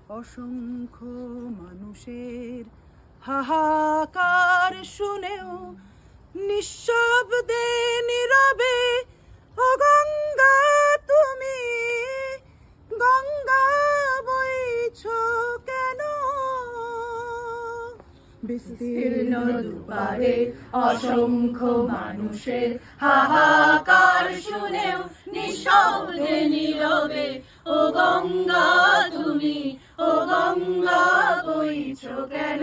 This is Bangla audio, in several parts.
অসংখ্য মানুষের হাহাকার শুনেও নিঃশব্দে নীরবে ও গঙ্গা তুমি গঙ্গা বইছো কেন বিস্তীর্ণ দুপারে অসংখ্য মানুষের হাহাকার শুনেও নিঃশব্দে নীরবে ও গঙ্গা তুমি ও গঙ্গা বইছো কেন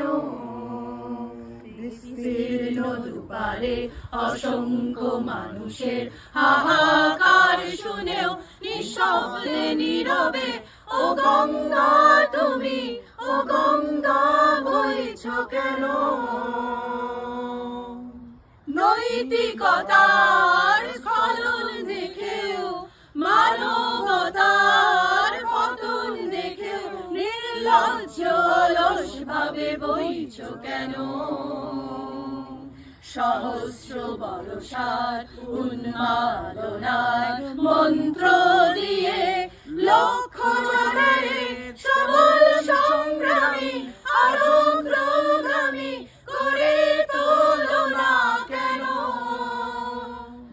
বিস্তীর্ণ দুপারে অসংখ্য মানুষের হাহাকার শুনেও নিঃশব্দে নীরবে ও গঙ্গা তুমি ও গঙ্গা বইছো কেন নৈতিকতার স্খলন দেখেও মানবতার পতন দেখেও নির্লজ্জ অলস ভাবে বইছো কেন সহস্র বর্ষার উন্মাদনায় মন্ত্র দিয়ে লক্ষ জনের সবল সংগ্রামী আরো অগ্রগামী করে তোলো না কেন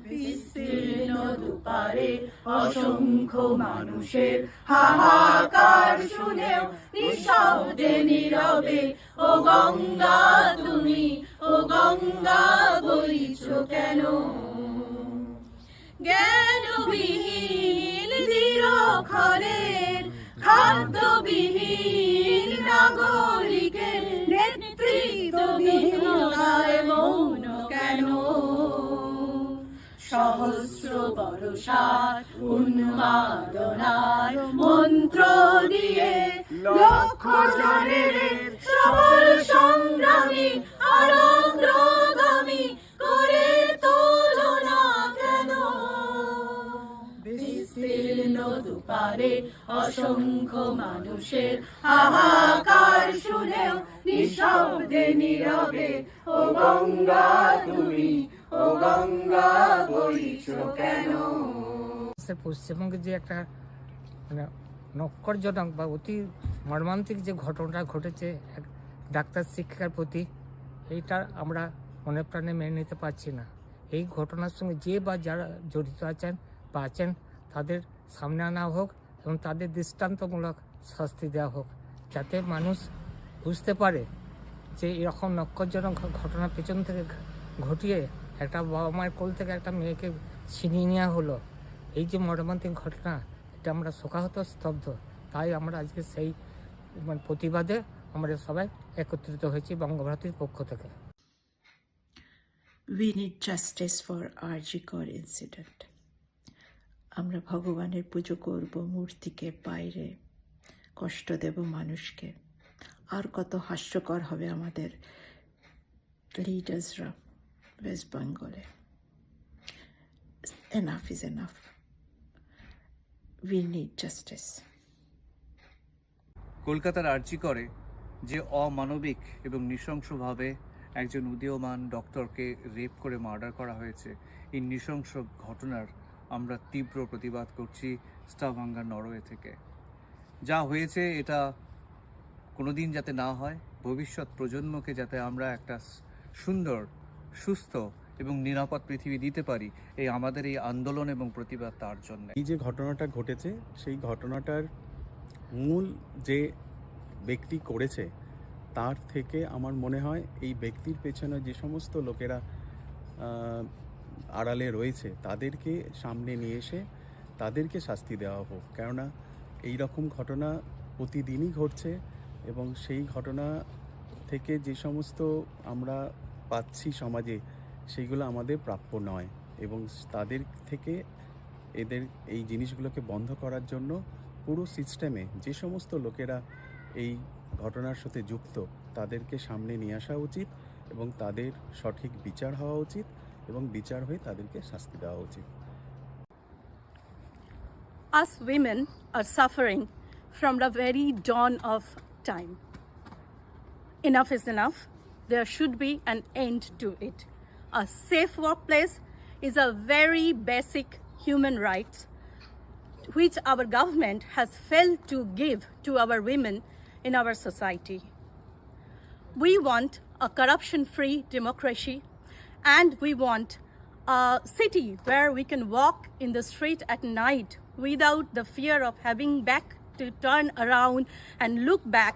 বিস্তীর্ণ দুপারে অসংখ্য মানুষের হাহাকার শুনেও নিঃশব্দে নীরবে ও গঙ্গা তুমি ও গঙ্গা বইছো কেন জ্ঞানবিহীন নিরক্ষরের খাদ্যবিহীন নাগরিকের নেতৃত্বহীনতায় মৌন কেন সহস্র বর্ষার উন্মাদনায় মন্ত্র দিয়ে লক্ষ জনের সবল সংগ্রামী আর অগ্রগামী করে তোলো না কেন বিস্তীর্ণ দুপারে অসংখ্য মানুষের হাহাকার শুনেও নিঃশব্দে নীরবে ও গঙ্গা তুমি ও গঙ্গা বইছো কেন পশ্চিমবঙ্গে যে একটা মানে নক্করজনক বা অতি মর্মান্তিক যে ঘটনাটা ঘটেছে এক ডাক্তার শিক্ষিকার প্রতি, এইটা আমরা মনে প্রাণে মেনে নিতে পারছি না। এই ঘটনার সঙ্গে যে বা যারা জড়িত আছেন বা আছেন তাদের সামনে আনা হোক এবং তাদের দৃষ্টান্তমূলক শাস্তি দেওয়া হোক, যাতে মানুষ বুঝতে পারে যে এরকম নক্করজনক ঘটনা পেছন থেকে ঘটিয়ে একটা বাবা মায়ের কোল থেকে একটা মেয়েকে ছিনিয়ে নেওয়া হলো। এই যে মর্মান্তিক ঘটনা, এটা আমরা শোকাহত স্তব্ধ। তাই আমরা আজকে সেই প্রতিবাদে আমরা সবাই একত্রিত হয়েছি বঙ্গভারতীর পক্ষ থেকে। We need justice for RG Kar incident. আমরা ভগবানের পুজো করব, মূর্তিকে বাইরে কষ্ট দেব মানুষকে। আর কত হাস্যকর হবে আমাদের লিডার্সরা ওয়েস্ট বেঙ্গলে। Enough is enough. We need justice. কলকাতার আরজি করে যে অমানবিক এবং নৃশংসভাবে একজন উদীয়মান ডক্টরকে রেপ করে মার্ডার করা হয়েছে, এই নৃশংস ঘটনার আমরা তীব্র প্রতিবাদ করছি স্টাভাঙ্গার নরওয়ে থেকে। যা হয়েছে এটা কোনোদিন যাতে না হয়, ভবিষ্যৎ প্রজন্মকে যাতে আমরা একটা সুন্দর, সুস্থ এবং নিরাপদ পৃথিবী দিতে পারি, এই আমাদের এই আন্দোলন এবং প্রতিবাদ তার জন্য। এই যে ঘটনাটা ঘটেছে, সেই ঘটনাটার মূল যে ব্যক্তি করেছে তার থেকে আমার মনে হয় এই ব্যক্তির পেছনে যে সমস্ত লোকেরা আড়ালে রয়েছে তাদেরকে সামনে নিয়ে এসে তাদেরকে শাস্তি দেওয়া হোক। কেননা এই রকম ঘটনা প্রতিদিনই ঘটছে এবং সেই ঘটনা থেকে যে সমস্ত আমরা পাচ্ছি সমাজে, সেইগুলো আমাদের প্রাপ্য নয় এবং তাদের থেকে এদের এই জিনিসগুলোকে বন্ধ করার জন্য পুরো সিস্টেমে যে সমস্ত লোকেরা এই ঘটনার সাথে যুক্ত তাদেরকে সামনে নিয়ে আসা উচিত এবং তাদের সঠিক বিচার হওয়া উচিত এবং বিচার হয়ে তাদেরকে শাস্তি দেওয়া উচিত। Us women are suffering from the very dawn of time. Enough is enough. There should be an end to it. A safe workplace is a very basic human right which our government has failed to give to our women in our society. We want a corruption-free democracy, and we want a city where we can walk in the street at night without the fear of having back to turn around and look back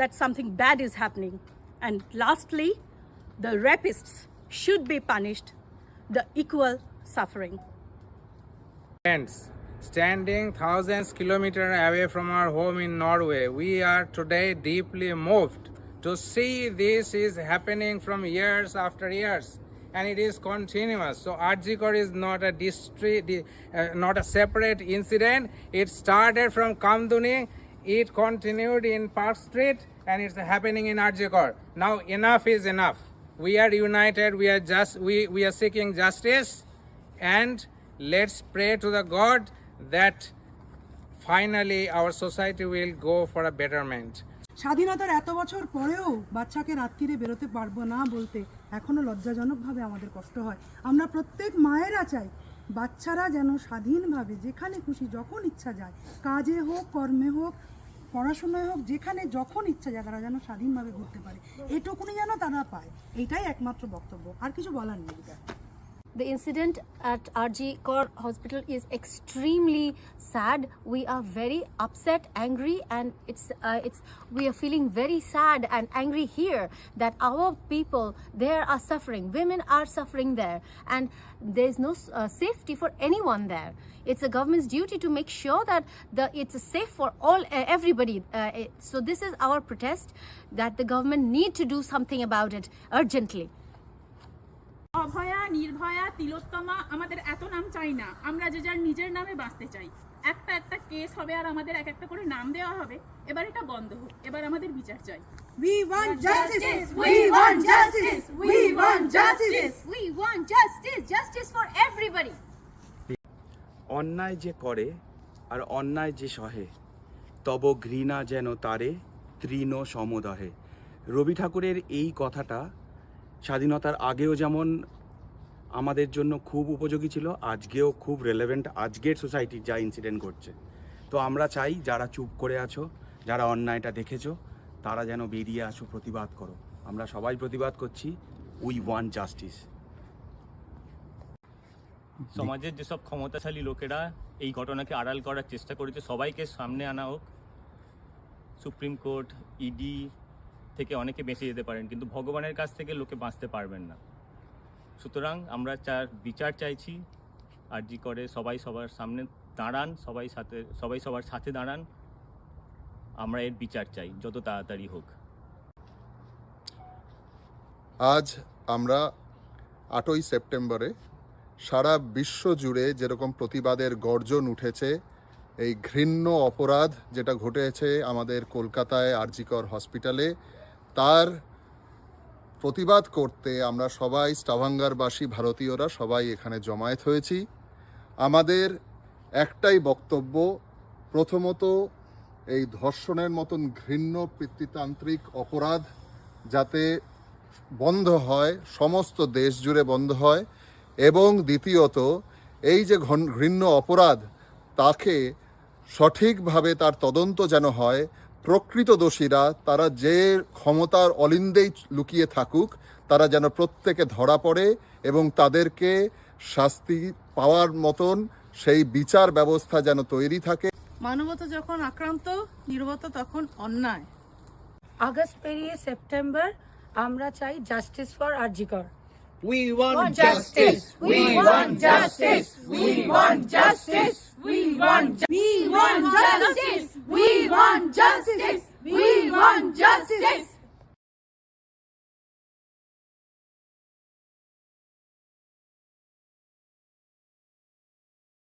that something bad is happening. And lastly, the rapists should be punished, the equal suffering. Friends, standing thousands kilometers away from our home in Norway, we are today deeply moved to see this is happening from years after years, and it is continuous. So Arjikor is not a not a separate incident. It started from Kamduni, it continued in Park Street, and it's happening in Arjikor. Now enough is enough. We are united. We are seeking justice, and let's pray to the God that finally our society will go for a betterment. স্বাধীনতার এত বছর পরেও বাচ্চাকে রাত্রিরে বেরোতে পারবো না বলতে এখনো লজ্জাজনকভাবে আমাদের কষ্ট হয়। আমরা প্রত্যেক মায়েরা চাই বাচ্চারা যেন স্বাধীনভাবে যেখানে খুশি যখন ইচ্ছা যায়, কাজে হোক, কর্মে হোক, পড়াশোনায় হোক, যেখানে যখন ইচ্ছা যায় তারা যেন স্বাধীনভাবে ঘুরতে পারে, এটুকুনি যেন তারা পায়, এটাই একমাত্র বক্তব্য, আর কিছু বলার নেই। The incident at RG Kor Hospital is extremely sad. We are very upset, angry, and we are feeling very sad and angry here that our people there are suffering. Women are suffering there, and there is no safety for anyone there. It's a government's duty to make sure that it's safe for everybody. So this is our protest, that the government need to do something about it urgently. অভয়া, নির্ভয়া, তিলোত্তমা, আমাদের এত নাম চাই না, আমরা যে যার নিজের নামে বাঁচতে চাই। একটা একটা কেস হবে আর আমাদের এক একটা করে নাম দেওয়া হবে। এবার এটা বন্ধ হোক, এবার আমাদের বিচার চাই। We want justice. We want justice. We want justice. We want justice. Justice for everybody. অন্যায় যে করে আর অন্যায় যে সহে, তব ঘৃণা যেন তারে তৃণ সমদহে। রবি ঠাকুরের এই কথাটা স্বাধীনতার আগেও যেমন আমাদের জন্য খুব উপযোগী ছিল, আজকেও খুব রেলেভেন্ট আজকের সোসাইটির যা ইনসিডেন্ট ঘটছে। তো আমরা চাই যারা চুপ করে আছো, যারা অন্যায়টা দেখেছো, তারা যেন বেরিয়ে আসো, প্রতিবাদ করো। আমরা সবাই প্রতিবাদ করছি। We want justice. সমাজের যেসব ক্ষমতাশালী লোকেরা এই ঘটনাকে আড়াল করার চেষ্টা করেছে, সবাইকে সামনে আনা হোক। সুপ্রিম কোর্ট, ইডি থেকে অনেকে বেঁচে যেতে পারেন, কিন্তু ভগবানের কাছ থেকে লোকে বাঁচতে পারবেন না। সুতরাং আমরা বিচার চাইছি। আরজি করে সবাই সবার সামনে দাঁড়ান, সবাই সবার সাথে দাঁড়ান। আমরা এর বিচার চাই, যত তাড়াতাড়ি হোক। আজ আমরা 8ই সেপ্টেম্বরে সারা বিশ্ব জুড়ে যেরকম প্রতিবাদের গর্জন উঠেছে, এই ঘৃণ্য অপরাধ যেটা ঘটেছে আমাদের কলকাতায় আরজি কর হসপিটালে, তার প্রতিবাদ করতে আমরা সবাই স্টাভাঙ্গারবাসী ভারতীয়রা সবাই এখানে জমায়েত হয়েছি। আমাদের একটাই বক্তব্য, প্রথমত এই ধর্ষণের মতন ঘৃণ্য পিতৃতান্ত্রিক অপরাধ যাতে বন্ধ হয়, সমস্ত দেশ জুড়ে বন্ধ হয়, এবং দ্বিতীয়ত এই যে ঘৃণ্য অপরাধ তাকে সঠিকভাবে তার তদন্ত যেন হয়। প্রকৃত দোষীরা তারা যে ক্ষমতার অলিন্দেই লুকিয়ে থাকুক, তারা যেন প্রত্যেকে ধরা পড়ে এবং তাদেরকে শাস্তি পাওয়ার মতন সেই বিচার ব্যবস্থা যেন তৈরি থাকে। মানবতা যখন আক্রান্ত, নির্বতা তখন অন্যায়। আগস্ট পেরিয়ে সেপ্টেম্বর, আমরা চাই জাস্টিস ফর আরজি কর। We want justice. We want justice. We want justice. We want justice. We want justice. We want justice. We want justice.